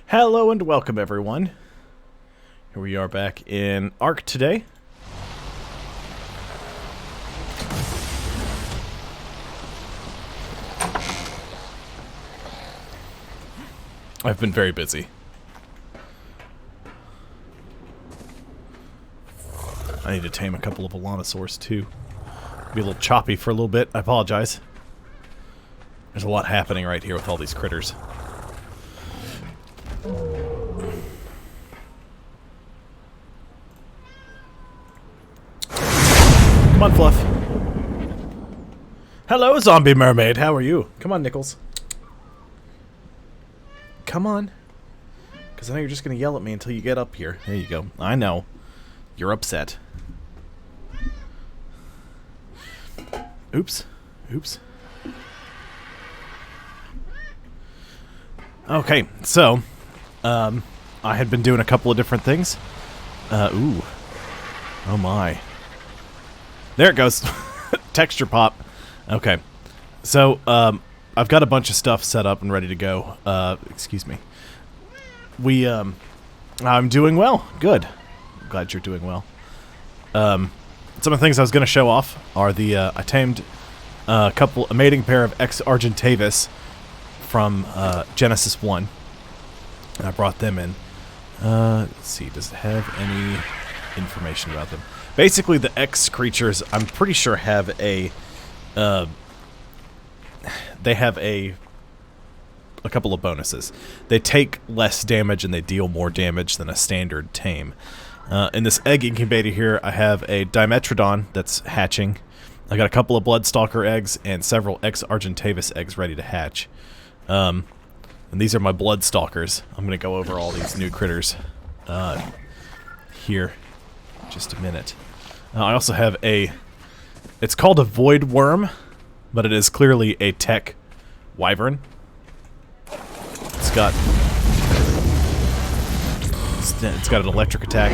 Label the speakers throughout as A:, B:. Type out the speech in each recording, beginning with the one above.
A: Hello and welcome, everyone. Here we are back in Ark today. I've been very busy. I need to tame a couple of Allonosaurs too. Be a little choppy for a little bit. I apologize. There's a lot happening right here with all these critters. Come on, Fluff. Hello, zombie mermaid. How are you? Come on, Nichols. Come on. Because I know you're just going to yell at me until you get up here. There you go. I know. You're upset. Oops. Oops. Okay, so, I had been doing a couple of different things. Ooh. Oh my. There it goes. Texture pop. Okay. So, I've got a bunch of stuff set up and ready to go. Excuse me. I'm doing well. Good. I'm glad you're doing well. Some of the things I was going to show off are I tamed a mating pair of X Argentavis from Genesis 1. And I brought them in. Let's see, does it have any information about them? Basically, the X creatures, I'm pretty sure have a couple of bonuses. They take less damage and they deal more damage than a standard tame. In this egg incubator here, I have a Dimetrodon that's hatching. I got a couple of Bloodstalker eggs and several X Argentavis eggs ready to hatch. And these are my Bloodstalkers. I'm going to go over all these new critters here in just a minute. I also have it's called a Void Worm, but it is clearly a Tek Wyvern. It's got an electric attack,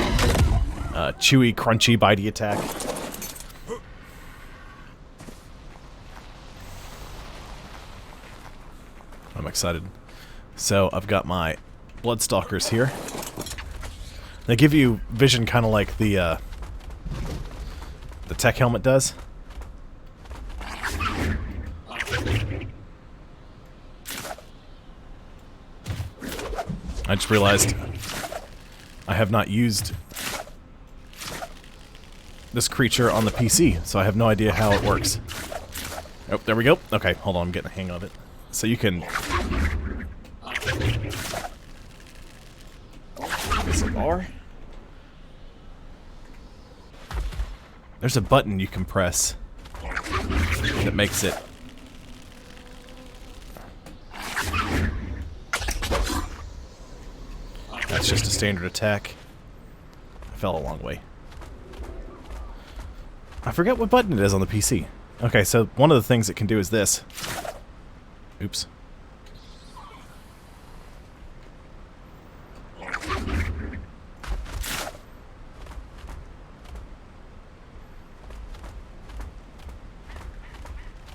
A: chewy, crunchy, bitey attack. I'm excited. So I've got my Bloodstalkers here. They give you vision kind of like the Tek helmet does. I just realized I have not used this creature on the PC, so I have no idea how it works. Oh, there we go. Okay, hold on, I'm getting the hang of it. So you can... There's a bar. There's a button you can press that makes it... That's just a standard attack. I fell a long way. I forget what button it is on the PC. Okay, so one of the things it can do is this. Oops.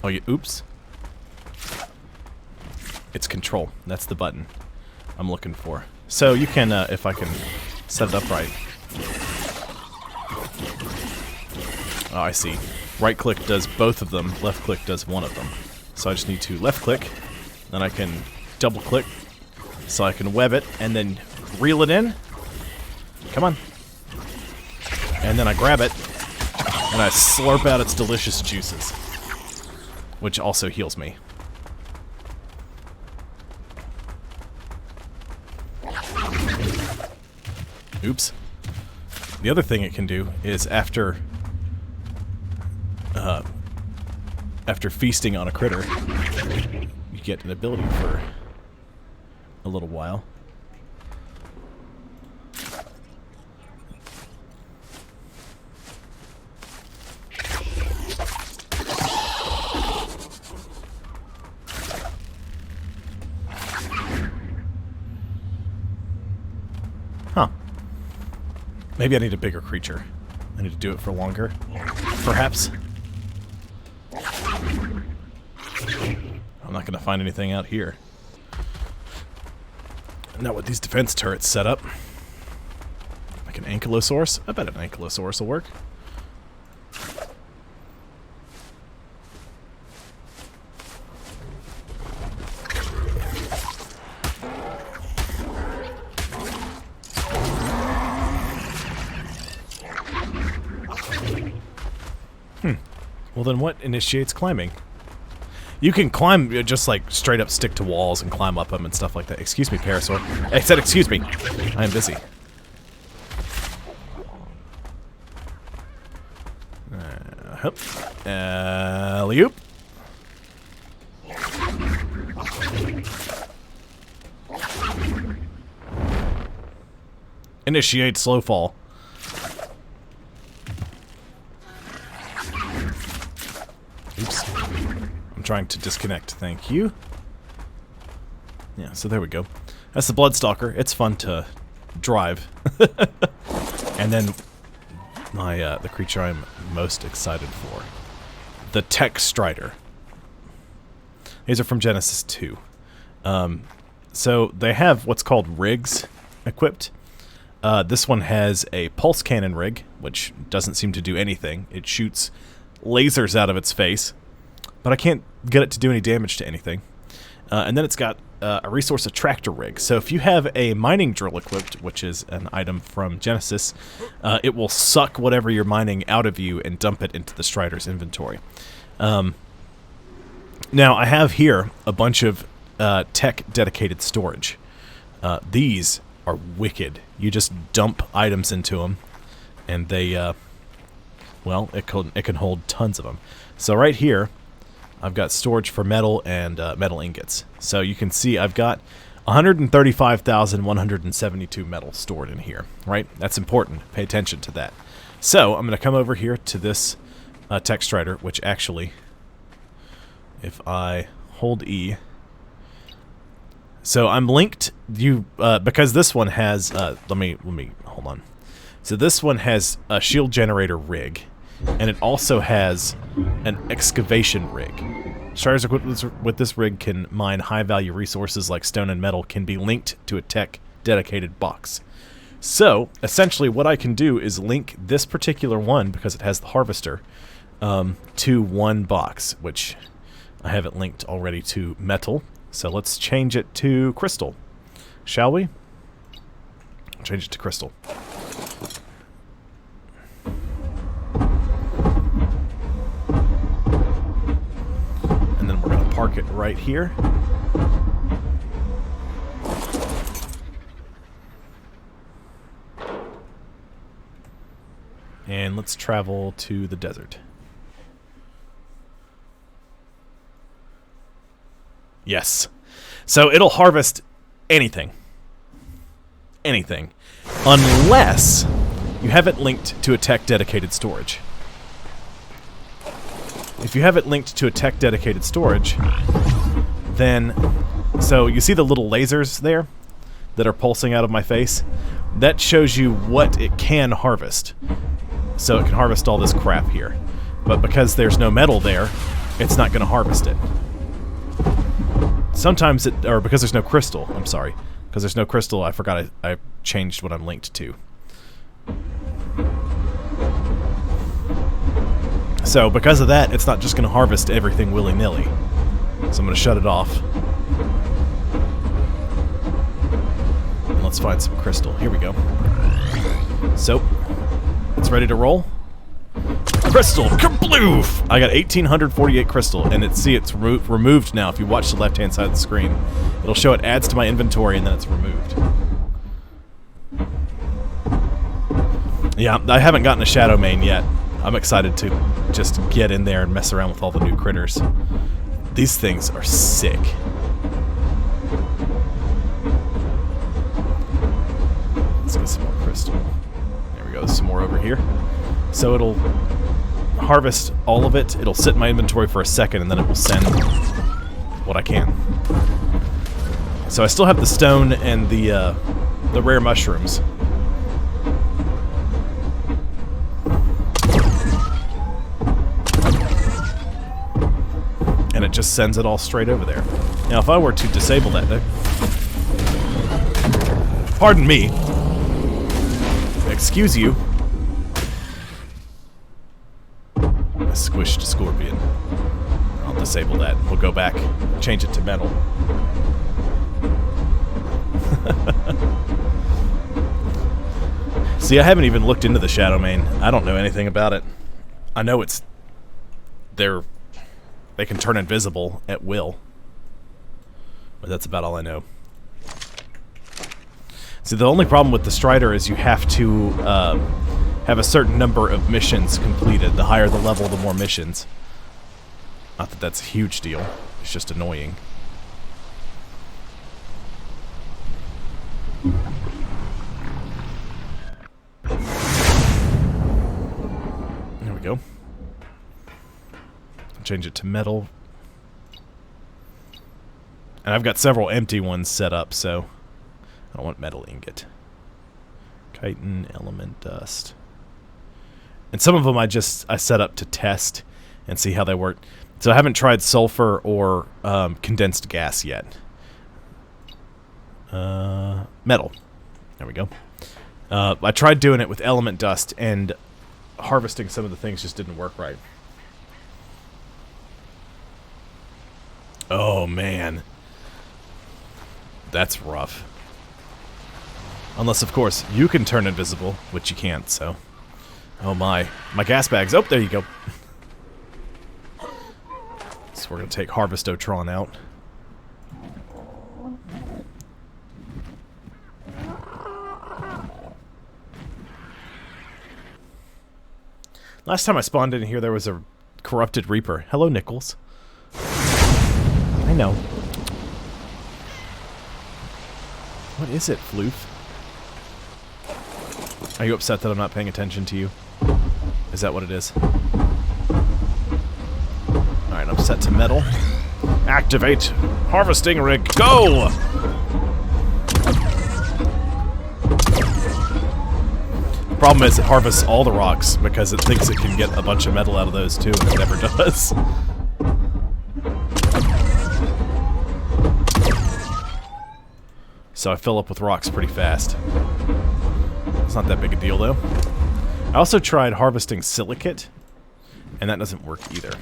A: Oh, oops. It's control. That's the button I'm looking for. So you can, if I can set it up right. Oh, I see. Right click does both of them, left click does one of them. So I just need to left click, then I can double click, so I can web it, and then reel it in. Come on. And then I grab it, and I slurp out its delicious juices. Which also heals me. Oops. The other thing it can do is after feasting on a critter, you get an ability for a little while. Huh. Maybe I need a bigger creature. I need to do it for longer. Perhaps. I'm not going to find anything out here. Not with these defense turrets set up. Like an ankylosaurus? I bet an ankylosaurus will work. Well, then what initiates climbing? You can climb, just like straight up stick to walls and climb up them and stuff like that. Excuse me, Parasaur. I said excuse me. I am busy. Alley-oop. Initiate slow fall. Oops. I'm trying to disconnect. Thank you. Yeah, so there we go. That's the Bloodstalker. It's fun to drive. And then the creature I'm most excited for. The Tek Stryder. These are from Genesis 2. So they have what's called rigs equipped. This one has a pulse cannon rig, which doesn't seem to do anything. It shoots lasers out of its face, but I can't get it to do any damage to anything. And then it's got a resource attractor rig. So if you have a mining drill equipped, which is an item from Genesis, it will suck whatever you're mining out of you and dump it into the Stryder's inventory. Now, I have here a bunch of tech dedicated storage. These are wicked. You just dump items into them, and they, well, it can hold tons of them. So right here, I've got storage for metal and metal ingots. So you can see I've got 135,172 metal stored in here, right? That's important. Pay attention to that. So I'm going to come over here to this Tek Stryder, which actually, if I hold E, so I'm linked because this one has let me hold on. So this one has a shield generator rig, and it also has an excavation rig. Striders equipped with this rig can mine high-value resources like stone and metal, can be linked to a tech dedicated box. So essentially what I can do is link this particular one, because it has the harvester, to one box, which I have it linked already to metal. So let's change it to crystal, shall we? Change it to crystal. And then we're going to park it right here. And let's travel to the desert. Yes. So it'll harvest anything. Anything. Unless you have it linked to a tech dedicated storage. If you have it linked to a tech dedicated storage, then, so you see the little lasers there that are pulsing out of my face? That shows you what it can harvest. So it can harvest all this crap here. But because there's no metal there, it's not going to harvest it. Sometimes it, or because there's no crystal, I'm sorry. Because there's no crystal, I forgot I changed what I'm linked to. So because of that, it's not just going to harvest everything willy-nilly. So I'm going to shut it off. And let's find some crystal. Here we go. So, it's ready to roll. Crystal! Kabloof! I got 1,848 crystal, and it's removed now. If you watch the left-hand side of the screen, it'll show it adds to my inventory, and then it's removed. Yeah, I haven't gotten a Shadow Main yet. I'm excited to just get in there and mess around with all the new critters. These things are sick. Let's get some more crystal. There we go, some more over here. So it'll harvest all of it, it'll sit in my inventory for a second, and then it will send what I can. So I still have the stone and the rare mushrooms. And it just sends it all straight over there. Now if I were to disable that, Pardon me. Excuse you. A squished scorpion. I'll disable that. We'll go back. Change it to metal. See, I haven't even looked into the Shadow Mane. I don't know anything about it. I know it's... They can turn invisible at will. But that's about all I know. See, the only problem with the Stryder is you have to have a certain number of missions completed. The higher the level, the more missions. Not that that's a huge deal. It's just annoying. There we go. Change it to metal. And I've got several empty ones set up, so I don't want metal ingot. Chitin, element, dust. And some of them I set up to test and see how they work. So I haven't tried sulfur or condensed gas yet. Metal. There we go. I tried doing it with element dust, and harvesting some of the things just didn't work right. Oh, man. That's rough. Unless, of course, you can turn invisible, which you can't, so... Oh, my. My gas bags. Oh, there you go. So we're going to take Harvestotron out. Last time I spawned in here, there was a corrupted Reaper. Hello, Nichols. I know. What is it, Floof? Are you upset that I'm not paying attention to you? Is that what it is? Alright, I'm set to metal. Activate harvesting rig. Go! Problem is it harvests all the rocks because it thinks it can get a bunch of metal out of those too, and it never does. So I fill up with rocks pretty fast. It's not that big a deal, though. I also tried harvesting silicate, and that doesn't work either.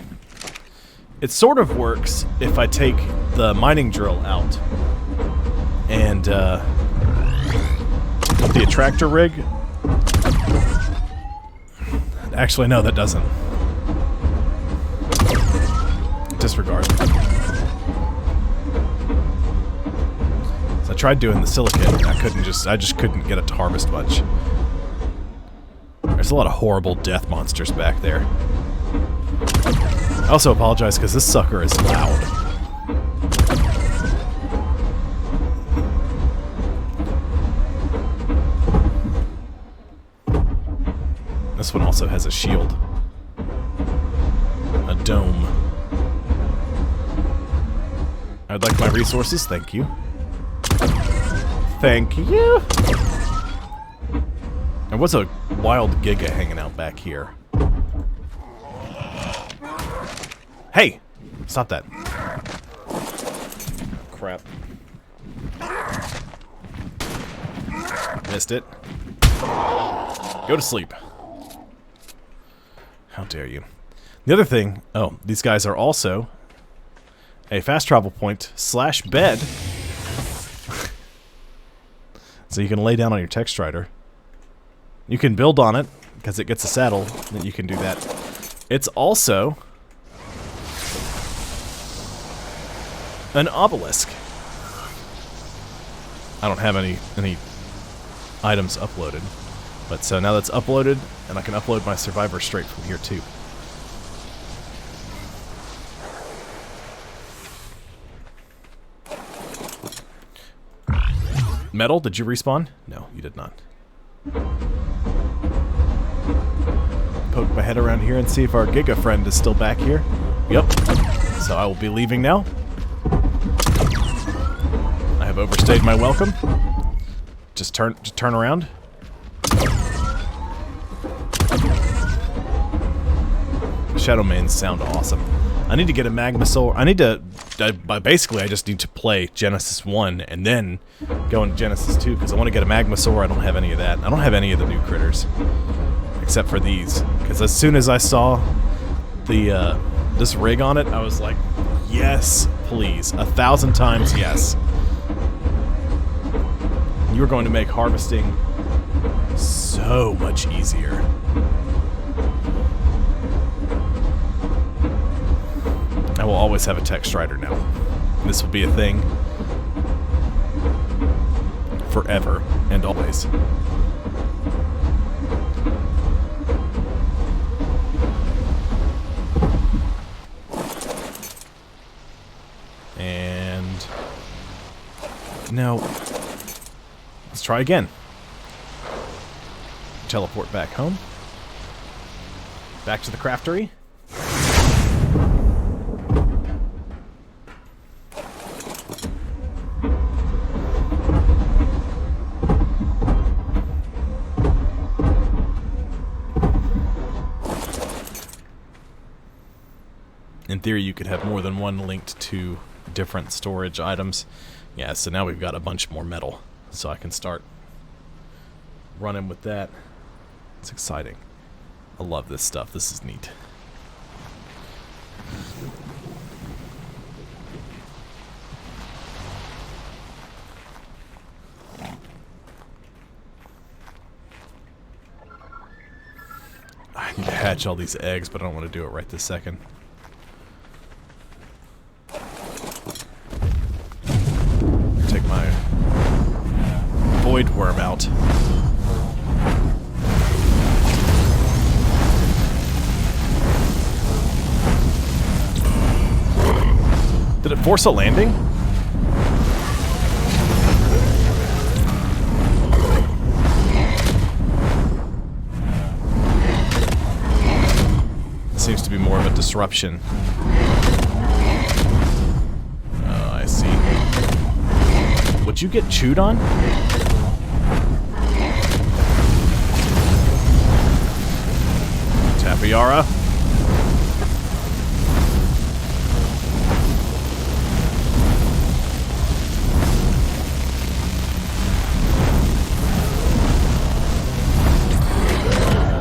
A: It sort of works if I take the mining drill out and the attractor rig. Actually, no, that doesn't. Disregard. I tried doing the silicate, and I just couldn't get it to harvest much. There's a lot of horrible death monsters back there. I also apologize because this sucker is loud. This one also has a shield. A dome. I'd like my resources, thank you. Thank you. There was a wild Giga hanging out back here. Hey! Stop that. Crap. Missed it. Go to sleep. How dare you. The other thing... Oh, these guys are also a fast travel point / bed. So you can lay down on your Tek Stryder. You can build on it, because it gets a saddle, then you can do that. It's also an obelisk. I don't have any items uploaded. But so now that's uploaded, and I can upload my survivor straight from here too. Metal, did you respawn? No, you did not. Poke my head around here and see if our Giga friend is still back here. Yep. So I will be leaving now. I have overstayed my welcome. Just turn around. Shadow Manes sound awesome. I need to get a magma soul. I need to basically, I just need to play Genesis 1 and then go into Genesis 2, because I want to get a Magmasaur. I don't have any of that. I don't have any of the new critters, except for these. Because as soon as I saw the this rig on it, I was like, yes, please. 1,000 times yes. You're going to make harvesting so much easier. I will always have a Tek Stryder now. This will be a thing forever and always. And now let's try again. Teleport back home. Back to the craftery. In theory, you could have more than one linked to different storage items. Yeah, so now we've got a bunch more metal. So I can start running with that. It's exciting. I love this stuff. This is neat. I need to hatch all these eggs, but I don't want to do it right this second. Take my void worm out. Did it force a landing? It seems to be more of a disruption. Oh, I see. Would you get chewed on? Tapiara?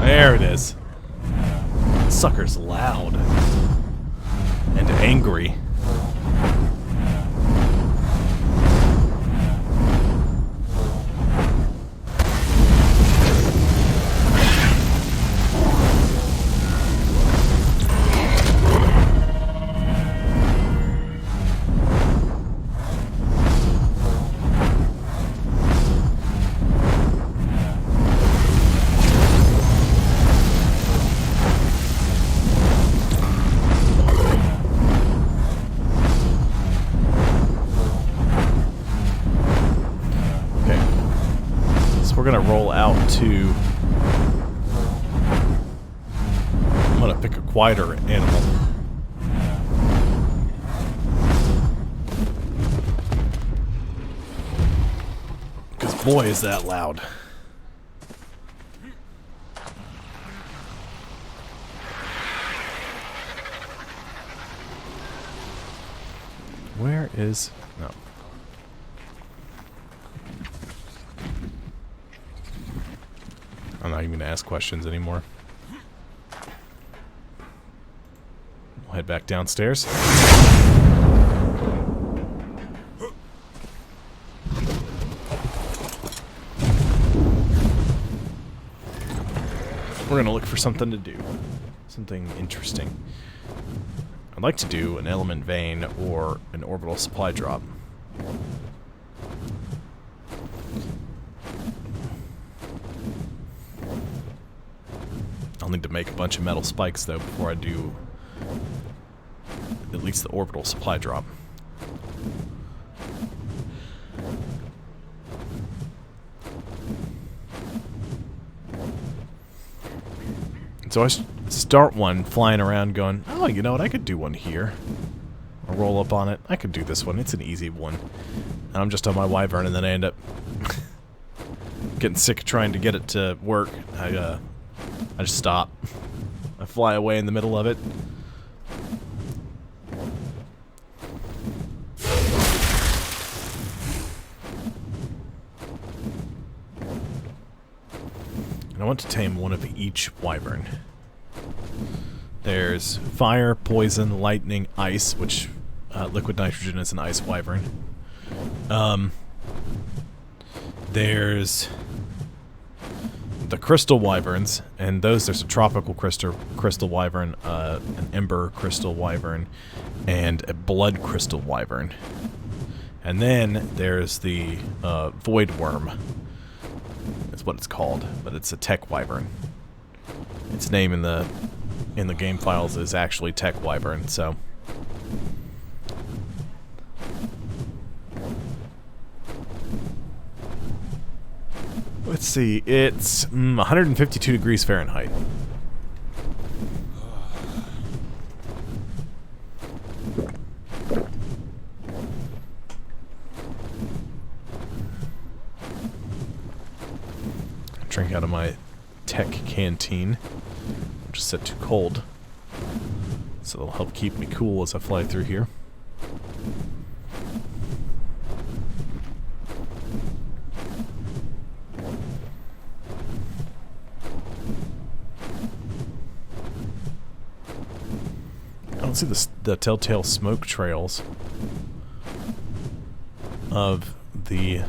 A: There it is. Sucker's loud and angry. We're gonna roll out to... I'm gonna pick a quieter animal. Because boy is that loud. Where is... no. I'm not even going to ask questions anymore. We'll head back downstairs. We're going to look for something to do. Something interesting. I'd like to do an element vein or an orbital supply drop. I'll need to make a bunch of metal spikes, though, before I do at least the orbital supply drop. So I start one flying around going, oh, you know what, I could do one here. I'll roll up on it. I could do this one. It's an easy one. And I'm just on my wyvern, and then I end up getting sick of trying to get it to work. I just stop. I fly away in the middle of it. want to tame one of each wyvern. There's fire, poison, lightning, ice, which liquid nitrogen is an ice wyvern. There's the crystal wyverns, and there's a tropical crystal wyvern, an ember crystal wyvern, and a blood crystal wyvern. And then there's the void worm. That's what it's called, but it's a Tek wyvern. Its name in the game files is actually Tek wyvern. So let's see. It's 152 degrees Fahrenheit. Drink out of my Tek canteen, which is set too cold, so it'll help keep me cool as I fly through here. I don't see the telltale smoke trails of the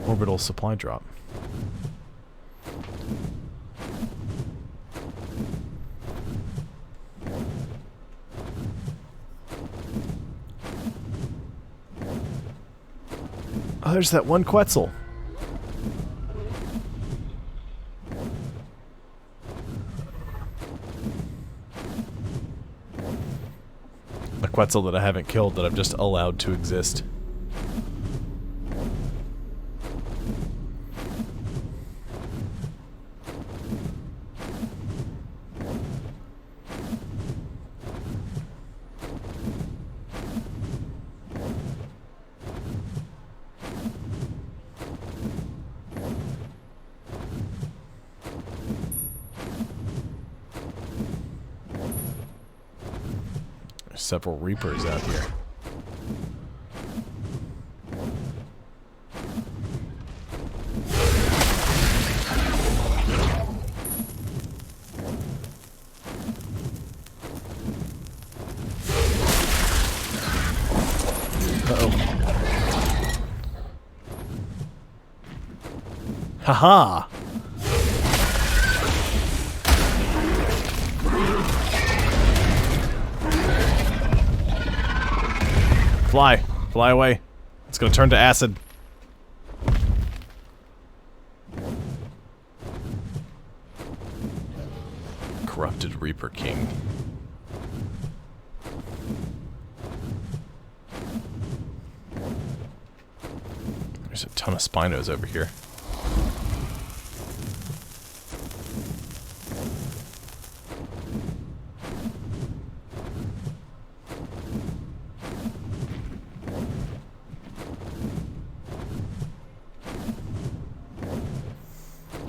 A: orbital supply drop. Oh, there's that one Quetzal. A Quetzal that I haven't killed, that I've just allowed to exist. Several Reapers out here. Uh-oh. Haha! Fly. Fly away. It's gonna turn to acid. Corrupted Reaper King. There's a ton of Spinos over here.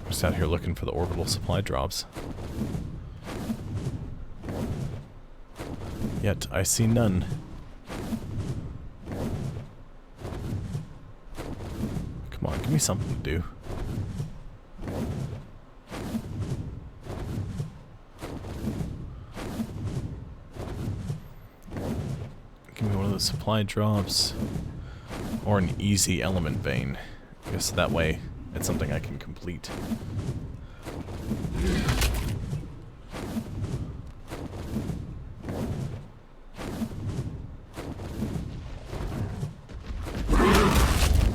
A: Just out here looking for the orbital supply drops. Yet I see none. Come on, give me something to do. Give me one of those supply drops. Or an easy element vein. I guess that way it's something I can complete.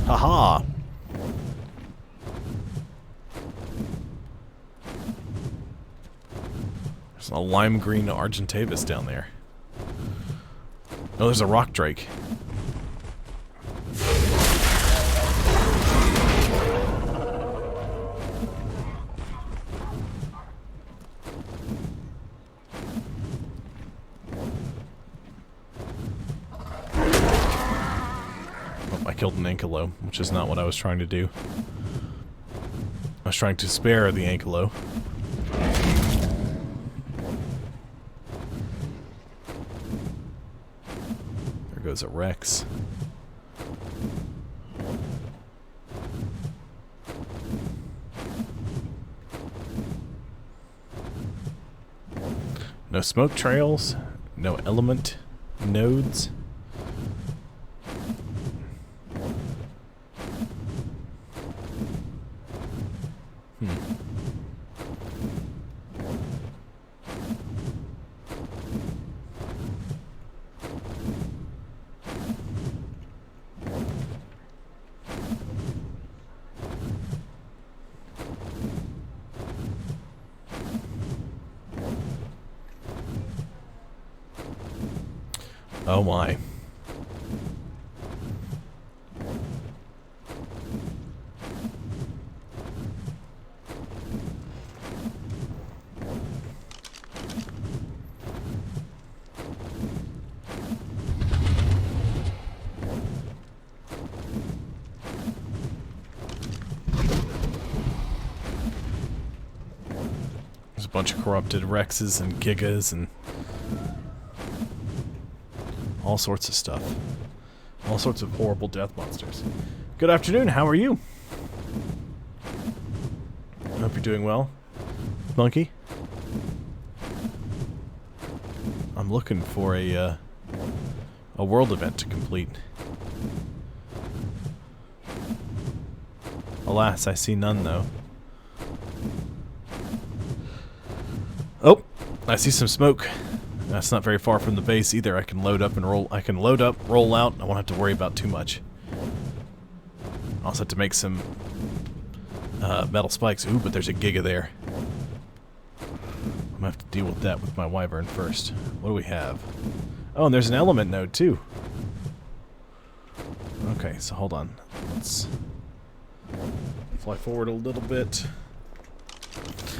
A: Haha! There's a lime green Argentavis down there. Oh, there's a rock drake. I killed an ankylo, which is not what I was trying to do. I was trying to spare the ankylo. There goes a Rex. No smoke trails. No element nodes. Oh my. There's a bunch of corrupted Rexes and Gigas and all sorts of stuff. All sorts of horrible death monsters. Good afternoon, how are you? I hope you're doing well. Monkey? I'm looking for a world event to complete. Alas, I see none though. Oh, I see some smoke. That's not very far from the base either. I can load up and roll. I can load up, roll out. I won't have to worry about too much. I also have to make some metal spikes. Ooh, but there's a Giga there. I'm gonna have to deal with that with my Wyvern first. What do we have? Oh, and there's an element node too. Okay, so hold on. Let's fly forward a little bit.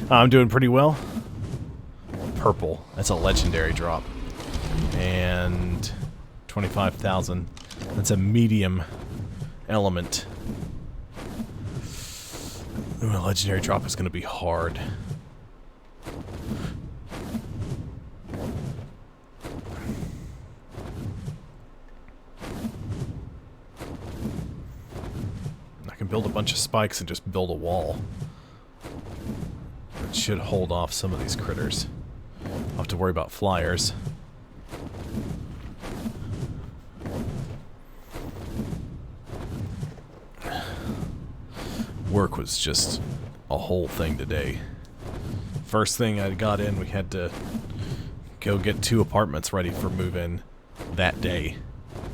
A: I'm doing pretty well. Purple. That's a legendary drop. And 25,000. That's a medium element. Ooh, a legendary drop is going to be hard. I can build a bunch of spikes and just build a wall. That should hold off some of these critters. I'll have to worry about flyers. Work was just a whole thing today. First thing I got in, we had to go get 2 apartments ready for move-in that day.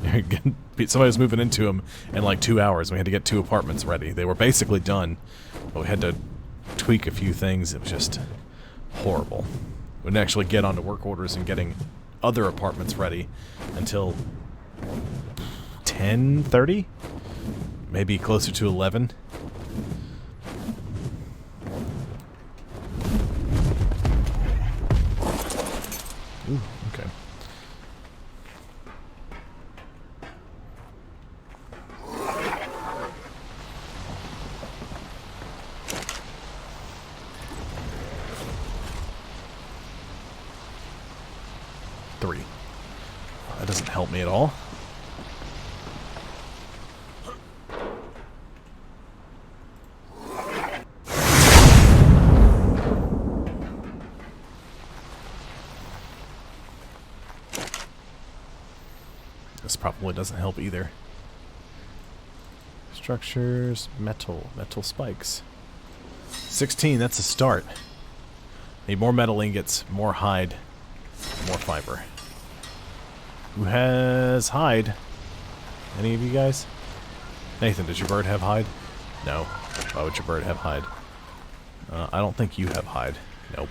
A: Somebody was moving into them in like 2 hours. We had to get 2 apartments ready. They were basically done, but we had to tweak a few things. It was just horrible. We didn't actually get onto work orders and getting other apartments ready until 10:30, maybe closer to 11. Ooh, okay. That doesn't help me at all. This probably doesn't help either. Structures, metal spikes. 16, that's a start. Need more metal ingots, more hide, more fiber. Who has hide? Any of you guys? Nathan, does your bird have hide? No. Why would your bird have hide? I don't think you have hide. Nope.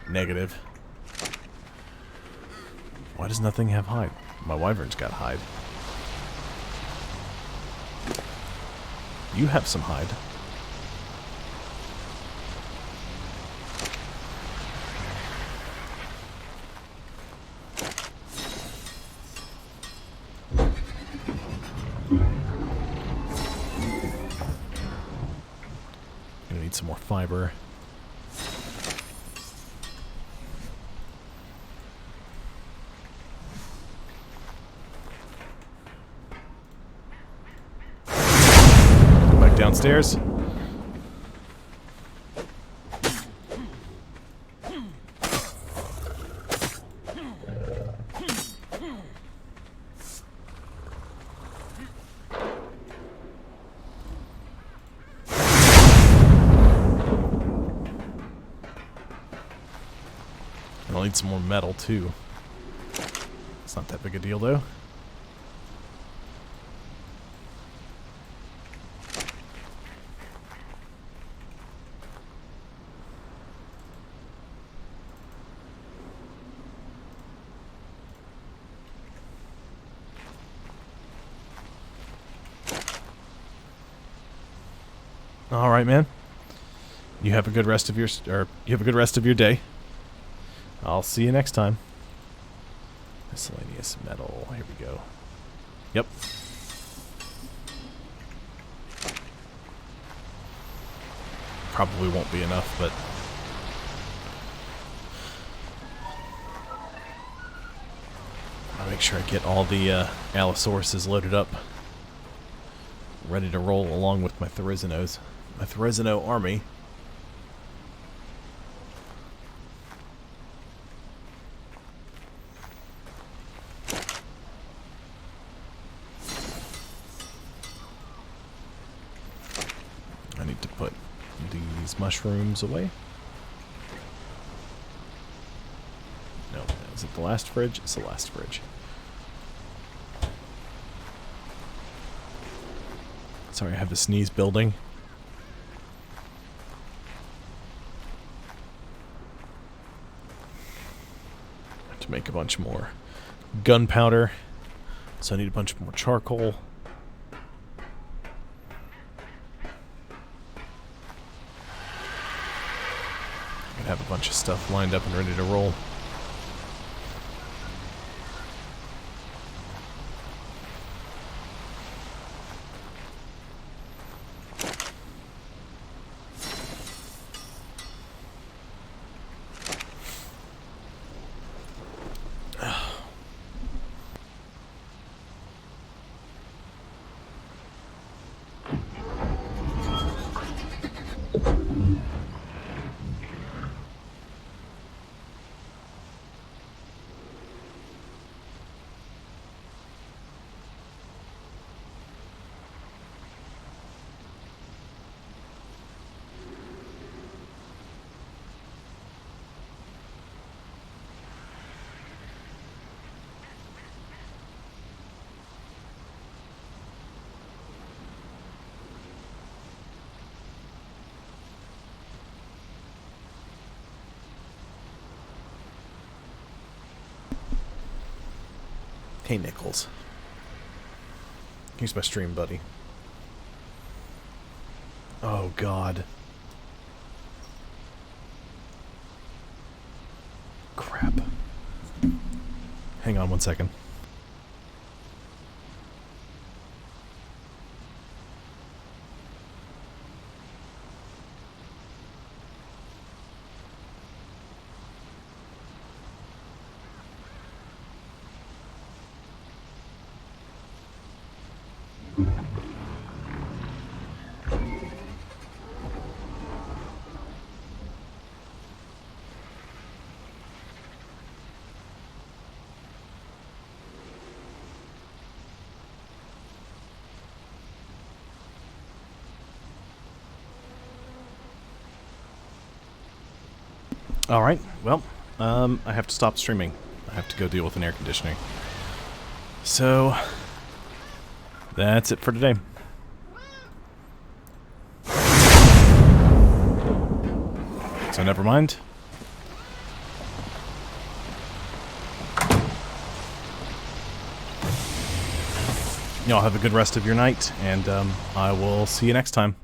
A: Negative. Why does nothing have hide? My wyvern's got hide. You have some hide. Gonna need some more fiber. Go back downstairs. need some more metal, too. It's not that big a deal, though. All right, man. You have a good rest of your day. I'll see you next time. Miscellaneous metal. Here we go. Yep. Probably won't be enough, but I'll make sure I get all the Allosauruses loaded up, ready to roll along with my Therizinos. My Therizino army. I need to put these mushrooms away. No, is it the last fridge? It's the last fridge. Sorry, I have the sneeze building. To make a bunch more gunpowder, so I need a bunch more charcoal. I'm gonna have a bunch of stuff lined up and ready to roll. Hey, Nichols. Here's my stream buddy. Oh, God. Crap. Hang on one second. Alright, well, I have to stop streaming. I have to go deal with an air conditioning. So, that's it for today. So never mind. Y'all have a good rest of your night, and I will see you next time.